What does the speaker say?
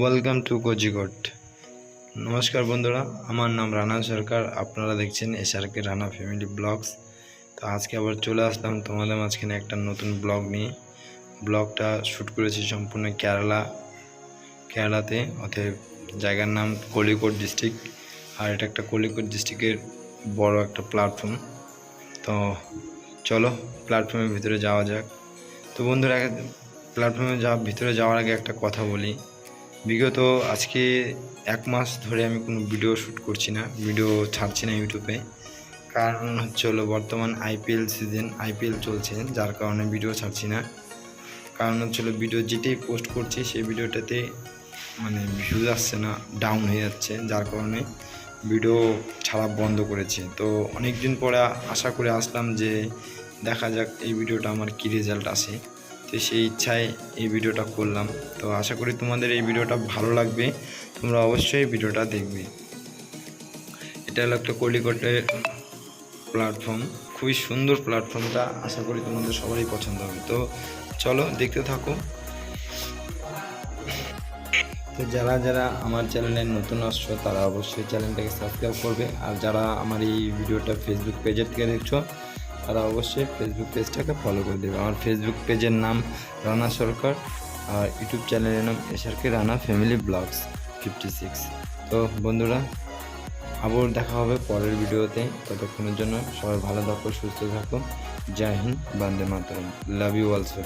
Welcome to Kozhikode. নমস্কার বন্ধুরা, আমার নাম রানা সরকার। আপনারা দেখছেন SRK রানা ফ্যামিলি ব্লগস। তো আজকে আবার চলে আসলাম তোমাদের মাঝখানে একটা নতুন ব্লগ নিয়ে। ব্লগটা শ্যুট করেছি সম্পূর্ণ কেরালাতে, অতএব জায়গার নাম কোলিকোড ডিস্ট্রিক্ট। আর এটা একটা কোলিকোড ডিস্ট্রিক্টের বড় একটা প্ল্যাটফর্ম। তো চলো প্ল্যাটফর্মের ভিতরে যাওয়া যাক। তো বন্ধুরা, প্ল্যাটফর্মে ভিতরে যাওয়ার আগে একটা কথা বলি। বিগত আজকে 1 মাস ধরে আমি কোনো ভিডিও শ্যুট করছি না, ভিডিও ছাড়ছি না ইউটিউবে। কারণ হলো বর্তমান IPL সিজন, IPL চলছে, যার কারণে ভিডিও ছাড়ছি না। কারণ হলো ভিডিও যেটাই পোস্ট করছি সেই ভিডিওটাতে ভিউজ আসছে না, ডাউন হয়ে যাচ্ছে, যার কারণে ভিডিও ছাড়া বন্ধ করেছি। তো অনেক দিন পরে আশা করে আসলাম যে দেখা যাক এই ভিডিওটা আমার কী রেজাল্ট আসে। তো সেই ইচ্ছায় এই ভিডিওটা করলাম। তো আশা করি তোমাদের এই ভিডিওটা ভালো লাগবে, তোমরা অবশ্যই ভিডিওটা দেখবে। এটা হলো একটা কোলিকোডের প্ল্যাটফর্ম, খুবই সুন্দর প্ল্যাটফর্মটা, আশা করি তোমাদের সবারই পছন্দ হবে। তো চলো দেখতে থাকো। তো যারা আমার চ্যানেলে নতুন আসছো তারা অবশ্যই চ্যানেলটাকে সাবস্ক্রাইব করবে। আর যারা আমার এই ভিডিওটা ফেসবুক পেজের থেকে দেখছো তারা অবশ্যই ফেসবুক পেজটাকে ফলো করে দেবে। আমার ফেসবুক পেজের নাম রানা সরকার, আর ইউটিউব চ্যানেলের নাম SRK রানা ফ্যামিলি ব্লগস 56। তো বন্ধুরা, আবার দেখা হবে পরের ভিডিওতে। ততক্ষণের জন্য সবাই ভালো থাকো, সুস্থ থাকো। জয় হিন্দ, বন্দে মাতরম, লাভ ইউ অলসো।